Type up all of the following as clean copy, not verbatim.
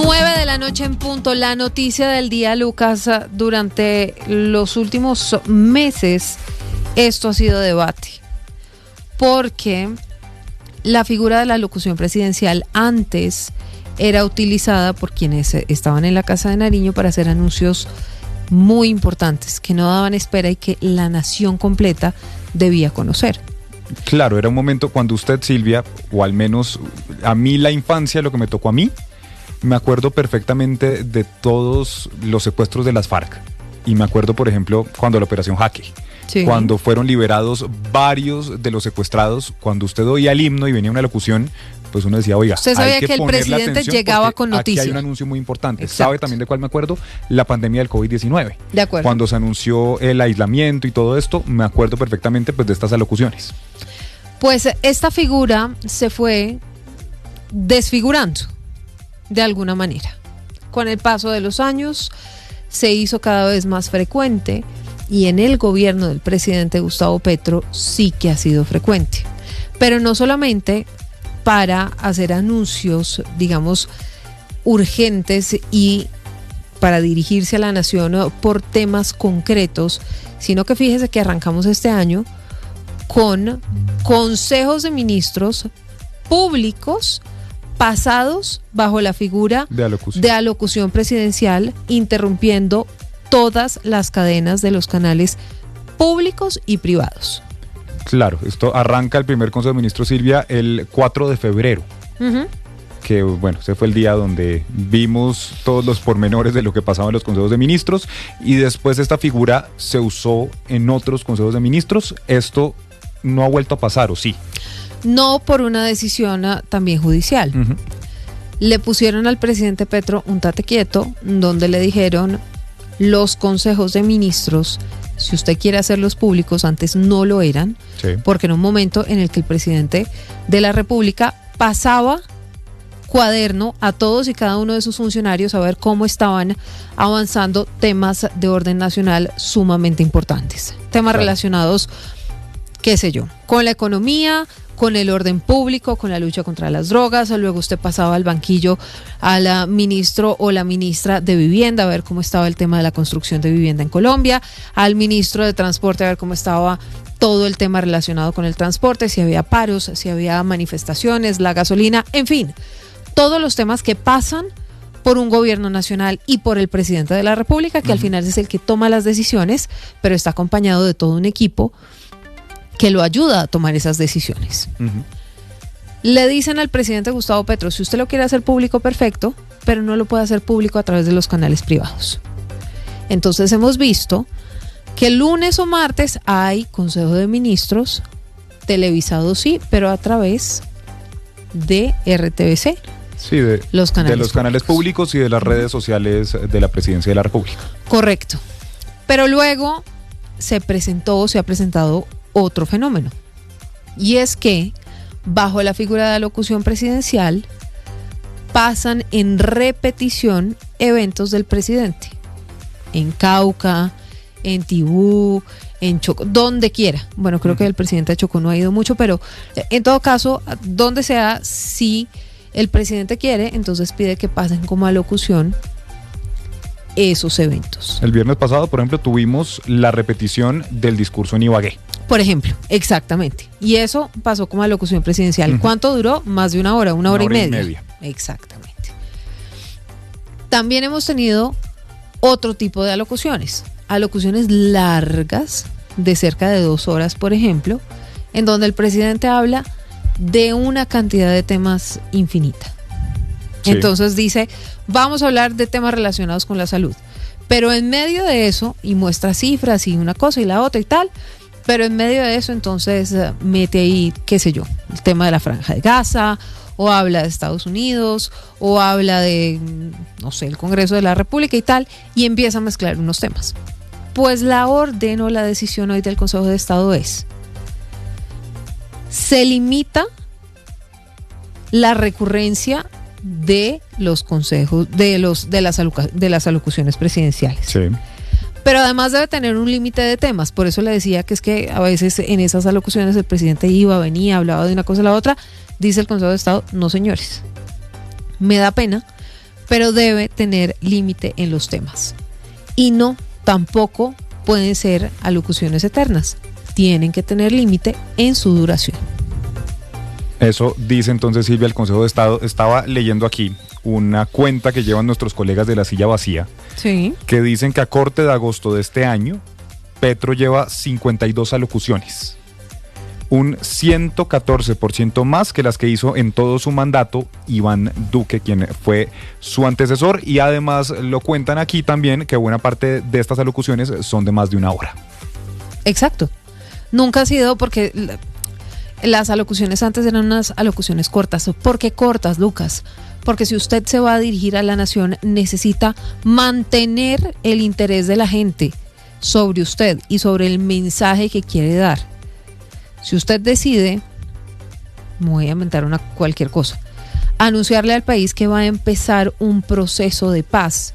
9 de la noche en punto. La noticia del día, Lucas. Durante los últimos meses esto ha sido debate, porque la figura de la locución presidencial antes era utilizada por quienes estaban en la Casa de Nariño para hacer anuncios muy importantes que no daban espera y que la nación completa debía conocer. Claro, era un momento cuando usted, Silvia, o al menos a mí la infancia, lo que me tocó a mí, me acuerdo perfectamente de todos los secuestros de las FARC. Y me acuerdo, por ejemplo, cuando la Operación Jaque, sí, cuando fueron liberados varios de los secuestrados, cuando usted oía el himno y venía una locución, pues uno decía, oiga, usted sabía que el presidente llegaba con noticias. Aquí hay un anuncio muy importante. Exacto. ¿Sabe también de cuál me acuerdo? La pandemia del COVID-19. De acuerdo. Cuando se anunció el aislamiento y todo esto, me acuerdo perfectamente pues de estas alocuciones. Pues esta figura se fue desfigurando de alguna manera. Con el paso de los años se hizo cada vez más frecuente, y en el gobierno del presidente Gustavo Petro sí que ha sido frecuente. Pero no solamente para hacer anuncios, digamos, urgentes y para dirigirse a la nación por temas concretos, sino que fíjese que arrancamos este año con consejos de ministros públicos pasados bajo la figura de alocución presidencial, interrumpiendo todas las cadenas de los canales públicos y privados. Claro, esto arranca el primer Consejo de Ministros, Silvia, el 4 de febrero. Que bueno, ese fue el día donde vimos todos los pormenores de lo que pasaba en los consejos de ministros, y después esta figura se usó en otros consejos de ministros. Esto no ha vuelto a pasar, ¿o sí? No, por una decisión también judicial. Le pusieron al presidente Petro un tate quieto, donde le dijeron: los consejos de ministros, si usted quiere hacerlos públicos, antes no lo eran, sí, porque en un momento en el que el presidente de la República pasaba cuaderno a todos y cada uno de sus funcionarios a ver cómo estaban avanzando temas de orden nacional sumamente importantes, temas relacionados, qué sé yo, con la economía, con el orden público, con la lucha contra las drogas. Luego usted pasaba al banquillo al ministro o la ministra de Vivienda a ver cómo estaba el tema de la construcción de vivienda en Colombia, al ministro de Transporte a ver cómo estaba todo el tema relacionado con el transporte, si había paros, si había manifestaciones, la gasolina, en fin, todos los temas que pasan por un gobierno nacional y por el presidente de la República, que al final es el que toma las decisiones, pero está acompañado de todo un equipo que lo ayuda a tomar esas decisiones. Le dicen al presidente Gustavo Petro: si usted lo quiere hacer público, perfecto, pero no lo puede hacer público a través de los canales privados. Entonces hemos visto que lunes o martes hay Consejo de Ministros televisado, sí, pero a través de RTBC. Sí, de los canales públicos y de las redes sociales de la Presidencia de la República. Correcto. Pero luego se ha presentado otro fenómeno, y es que bajo la figura de alocución presidencial pasan en repetición eventos del presidente en Cauca, en Tibú, en Chocó, donde quiera. Bueno, creo que el presidente de Chocó no ha ido mucho, pero en todo caso, donde sea, si el presidente quiere, entonces pide que pasen como alocución esos eventos. El viernes pasado, por ejemplo, tuvimos la repetición del discurso en Ibagué. Por ejemplo, exactamente. Y eso pasó como alocución presidencial. ¿Cuánto duró? Más de una hora y media. Exactamente. También hemos tenido otro tipo de alocuciones largas, de cerca de 2 horas, por ejemplo, en donde el presidente habla de una cantidad de temas infinita. Sí. Entonces dice: vamos a hablar de temas relacionados con la salud, pero en medio de eso, y muestra cifras y una cosa y la otra y tal, pero en medio de eso entonces mete ahí, qué sé yo, el tema de la Franja de Gaza, o habla de Estados Unidos, o habla de, no sé, el Congreso de la República y tal, y empieza a mezclar unos temas. Pues la orden o la decisión hoy del Consejo de Estado es: se limita la recurrencia de los consejos, de las alocuciones presidenciales. Sí. Pero además debe tener un límite de temas. Por eso le decía que es que a veces en esas alocuciones el presidente iba, venía, hablaba de una cosa a la otra. Dice el Consejo de Estado: no, señores, me da pena, pero debe tener límite en los temas. Y no, tampoco pueden ser alocuciones eternas. Tienen que tener límite en su duración. Eso dice entonces Silvia el Consejo de Estado. Estaba leyendo aquí una cuenta que llevan nuestros colegas de La Silla Vacía, Sí. que dicen que a corte de agosto de este año, Petro lleva 52 alocuciones. Un 114% más que las que hizo en todo su mandato Iván Duque, quien fue su antecesor, y además lo cuentan aquí también que buena parte de estas alocuciones son de más de una hora. Exacto. Nunca ha sido porque las alocuciones antes eran unas alocuciones cortas. ¿Por qué cortas, Lucas? Porque si usted se va a dirigir a la nación, necesita mantener el interés de la gente sobre usted y sobre el mensaje que quiere dar. Si usted decide, me voy a inventar cualquier cosa, anunciarle al país que va a empezar un proceso de paz,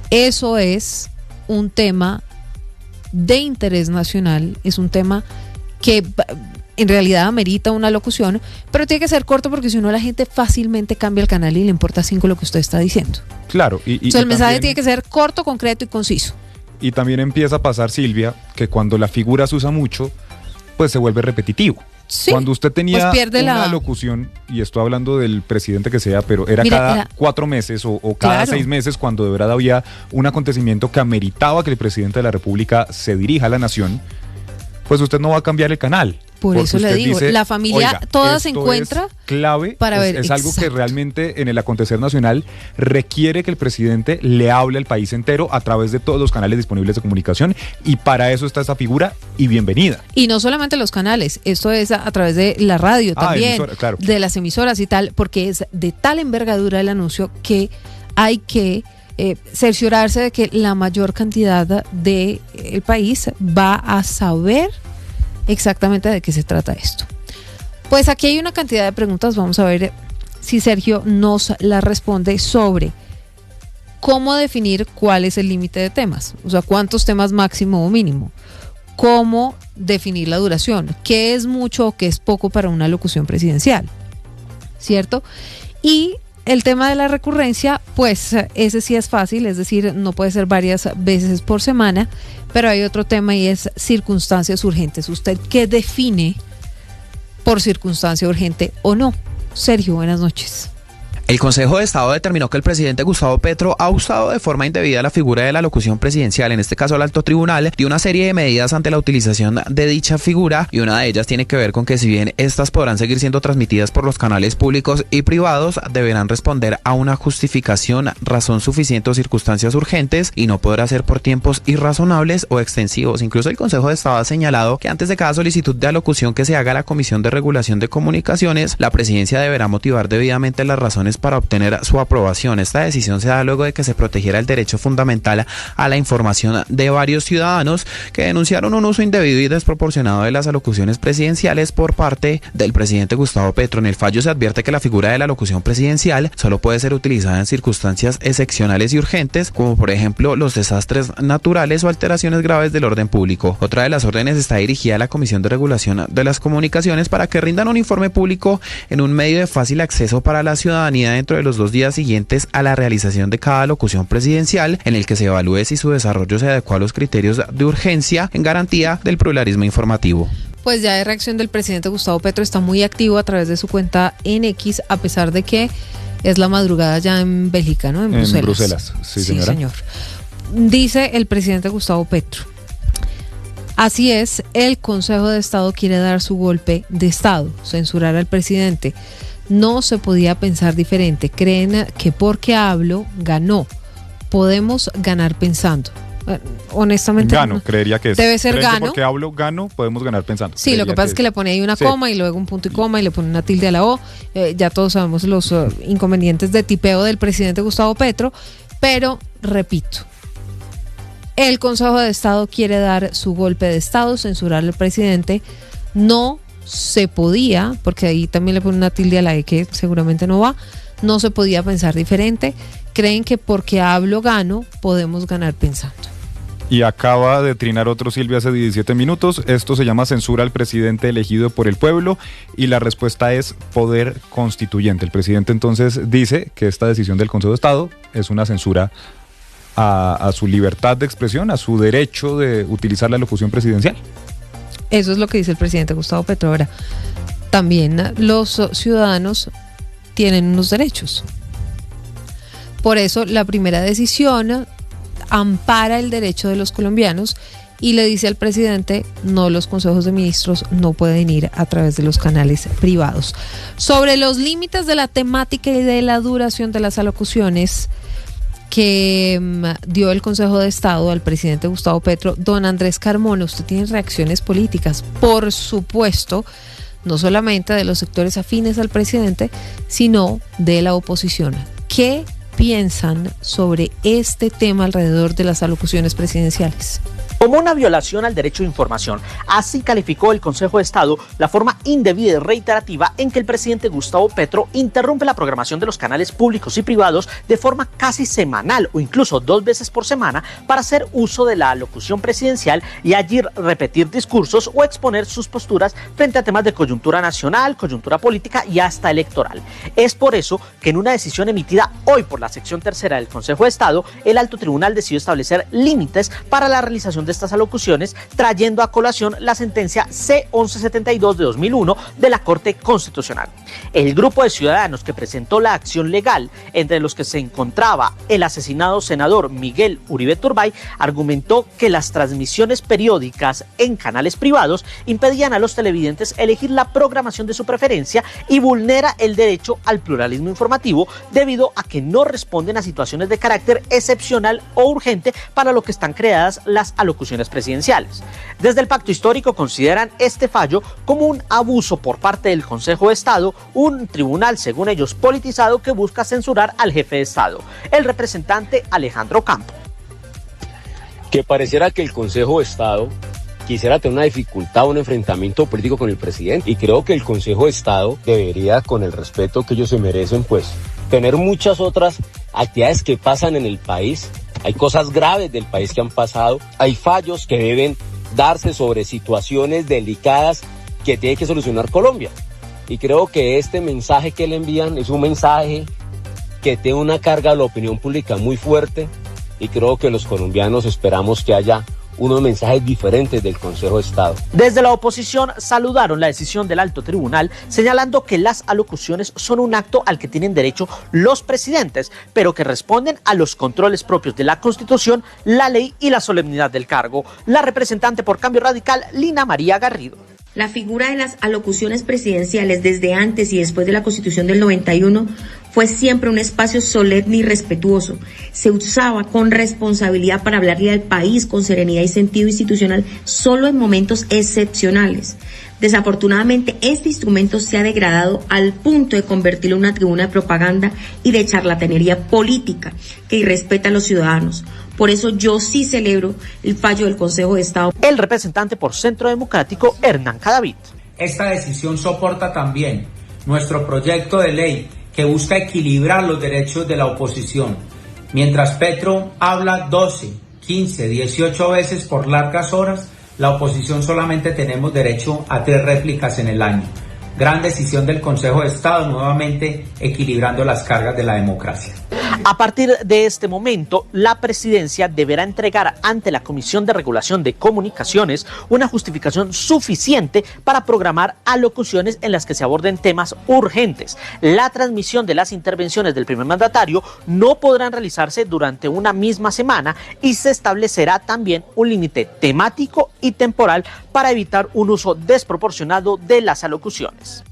eso es un tema de interés nacional, es un tema que en realidad amerita una locución, pero tiene que ser corto porque si no la gente fácilmente cambia el canal y le importa 5 lo que usted está diciendo. Claro. El mensaje tiene que ser corto, concreto y conciso. Y también empieza a pasar, Silvia, que cuando la figura se usa mucho, pues se vuelve repetitivo. Sí, cuando usted tenía pues pierde una locución, y estoy hablando del presidente que sea, pero era cada 4 meses o cada 6 meses, cuando de verdad había un acontecimiento que ameritaba que el presidente de la República se dirija a la nación, pues usted no va a cambiar el canal. Por eso le digo, la familia toda se encuentra es clave, para ver. Es algo que realmente en el acontecer nacional requiere que el presidente le hable al país entero a través de todos los canales disponibles de comunicación, y para eso está esa figura, y bienvenida. Y no solamente los canales, esto es a través de la radio también, claro, de las emisoras y tal, porque es de tal envergadura el anuncio que hay que cerciorarse de que la mayor cantidad del país va a saber exactamente de qué se trata esto. Pues aquí hay una cantidad de preguntas, vamos a ver si Sergio nos las responde sobre cómo definir cuál es el límite de temas, o sea, cuántos temas máximo o mínimo, cómo definir la duración, qué es mucho o qué es poco para una locución presidencial, ¿cierto? Y el tema de la recurrencia, pues ese sí es fácil, es decir, no puede ser varias veces por semana, pero hay otro tema y es circunstancias urgentes. ¿Usted qué define por circunstancia urgente o no? Sergio, buenas noches. El Consejo de Estado determinó que el presidente Gustavo Petro ha usado de forma indebida la figura de la locución presidencial. En este caso, el Alto Tribunal dio una serie de medidas ante la utilización de dicha figura, y una de ellas tiene que ver con que si bien estas podrán seguir siendo transmitidas por los canales públicos y privados, deberán responder a una justificación, razón suficiente o circunstancias urgentes, y no podrá ser por tiempos irrazonables o extensivos. Incluso el Consejo de Estado ha señalado que antes de cada solicitud de alocución que se haga a la Comisión de Regulación de Comunicaciones, la presidencia deberá motivar debidamente las razones para obtener su aprobación. Esta decisión se da luego de que se protegiera el derecho fundamental a la información de varios ciudadanos que denunciaron un uso indebido y desproporcionado de las alocuciones presidenciales por parte del presidente Gustavo Petro. En el fallo se advierte que la figura de la locución presidencial solo puede ser utilizada en circunstancias excepcionales y urgentes, como por ejemplo los desastres naturales o alteraciones graves del orden público. Otra de las órdenes está dirigida a la Comisión de Regulación de las Comunicaciones para que rindan un informe público en un medio de fácil acceso para la ciudadanía dentro de los 2 días siguientes a la realización de cada locución presidencial, en el que se evalúe si su desarrollo se adecua a los criterios de urgencia en garantía del pluralismo informativo. Pues ya de reacción del presidente Gustavo Petro, está muy activo a través de su cuenta en X, a pesar de que es la madrugada ya en Bélgica, ¿no? En Bruselas, sí, señora. Sí, señor. Dice el presidente Gustavo Petro: así es, el Consejo de Estado quiere dar su golpe de Estado, censurar al presidente. No se podía pensar diferente. Creen que porque hablo, ganó. Podemos ganar pensando. Honestamente, creería que es. Debe ser gano. Porque hablo, gano, podemos ganar pensando. Sí, lo que pasa es que le pone ahí una coma y luego un punto y coma y le pone una tilde a la O. Ya todos sabemos los inconvenientes de tipeo del presidente Gustavo Petro, pero repito, el Consejo de Estado quiere dar su golpe de Estado, censurar al presidente. No se podía, porque ahí también le pone una tilde a la E que seguramente no va, no se podía pensar diferente. Creen que porque hablo gano, podemos ganar pensando. Y acaba de trinar otro Silvia hace 17 minutos. Esto se llama censura al presidente elegido por el pueblo y la respuesta es poder constituyente. El presidente entonces dice que esta decisión del Consejo de Estado es una censura a su libertad de expresión, a su derecho de utilizar la locución presidencial. Eso es lo que dice el presidente Gustavo Petro. Ahora, también los ciudadanos tienen unos derechos. Por eso la primera decisión ampara el derecho de los colombianos y le dice al presidente, no, los consejos de ministros no pueden ir a través de los canales privados. Sobre los límites de la temática y de la duración de las alocuciones que dio el Consejo de Estado al presidente Gustavo Petro, don Andrés Carmona, usted tiene reacciones políticas, por supuesto, no solamente de los sectores afines al presidente, sino de la oposición. ¿Qué piensan sobre este tema alrededor de las alocuciones presidenciales? Como una violación al derecho de información, así calificó el Consejo de Estado la forma indebida y reiterativa en que el presidente Gustavo Petro interrumpe la programación de los canales públicos y privados de forma casi semanal o incluso 2 veces por semana para hacer uso de la alocución presidencial y allí repetir discursos o exponer sus posturas frente a temas de coyuntura nacional, coyuntura política y hasta electoral. Es por eso que en una decisión emitida hoy por la sección tercera del Consejo de Estado, el Alto Tribunal decidió establecer límites para la realización de estas alocuciones, trayendo a colación la sentencia C-1172 de 2001 de la Corte Constitucional. El grupo de ciudadanos que presentó la acción legal, entre los que se encontraba el asesinado senador Miguel Uribe Turbay, argumentó que las transmisiones periódicas en canales privados impedían a los televidentes elegir la programación de su preferencia y vulnera el derecho al pluralismo informativo debido a que no responden a situaciones de carácter excepcional o urgente para lo que están creadas las alocuciones presidenciales. Desde el Pacto Histórico consideran este fallo como un abuso por parte del Consejo de Estado, un tribunal, según ellos, politizado que busca censurar al jefe de Estado, el representante Alejandro Campo. Que pareciera que el Consejo de Estado quisiera tener una dificultad, un enfrentamiento político con el presidente, y creo que el Consejo de Estado debería, con el respeto que ellos se merecen, pues tener muchas otras actividades que pasan en el país. Hay cosas graves del país que han pasado, hay fallos que deben darse sobre situaciones delicadas que tiene que solucionar Colombia. Y creo que este mensaje que le envían es un mensaje que tiene una carga de la opinión pública muy fuerte, y creo que los colombianos esperamos que haya unos mensajes diferentes del Consejo de Estado. Desde la oposición saludaron la decisión del Alto Tribunal, señalando que las alocuciones son un acto al que tienen derecho los presidentes, pero que responden a los controles propios de la Constitución, la ley y la solemnidad del cargo. La representante por Cambio Radical, Lina María Garrido. La figura de las alocuciones presidenciales desde antes y después de la Constitución del 91 fue siempre un espacio solemne y respetuoso. Se usaba con responsabilidad para hablarle al país con serenidad y sentido institucional solo en momentos excepcionales. Desafortunadamente, este instrumento se ha degradado al punto de convertirlo en una tribuna de propaganda y de charlatanería política que irrespeta a los ciudadanos. Por eso yo sí celebro el fallo del Consejo de Estado. El representante por Centro Democrático, Hernán Cadavid. Esta decisión soporta también nuestro proyecto de ley que busca equilibrar los derechos de la oposición. Mientras Petro habla 12, 15, 18 veces por largas horas, la oposición solamente tenemos derecho a 3 réplicas en el año. Gran decisión del Consejo de Estado, nuevamente equilibrando las cargas de la democracia. A partir de este momento, la presidencia deberá entregar ante la Comisión de Regulación de Comunicaciones una justificación suficiente para programar alocuciones en las que se aborden temas urgentes. La transmisión de las intervenciones del primer mandatario no podrán realizarse durante una misma semana y se establecerá también un límite temático y temporal para evitar un uso desproporcionado de las alocuciones.